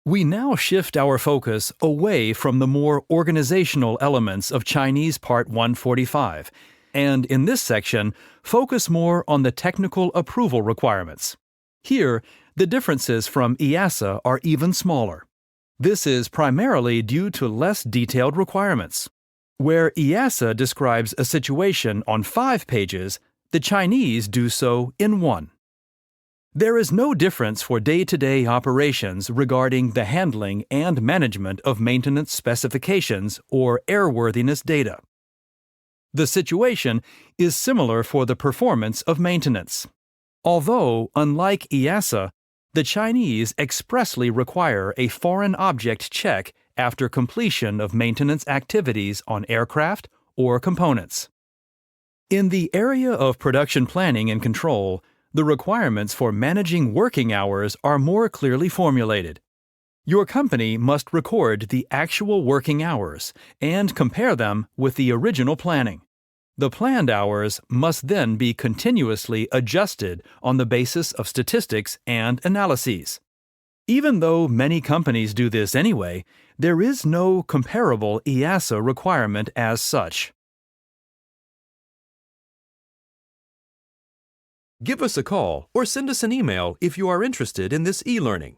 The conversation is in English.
We now shift our focus away from the more organizational elements of Chinese Part 145, and in this section, focus more on the technical approval requirements. Here, the differences from EASA are even smaller. This is primarily due to less detailed requirements. Where EASA describes a situation on 5 pages, the Chinese do so in 1. There is no difference for day-to-day operations regarding the handling and management of maintenance specifications or airworthiness data. The situation is similar for the performance of maintenance. Although, unlike EASA, the Chinese expressly require a foreign object check after completion of maintenance activities on aircraft or components. In the area of production planning and control, the requirements for managing working hours are more clearly formulated. Your company must record the actual working hours and compare them with the original planning. The planned hours must then be continuously adjusted on the basis of statistics and analyses. Even though many companies do this anyway, there is no comparable EASA requirement as such. Give us a call or send us an email if you are interested in this e-learning.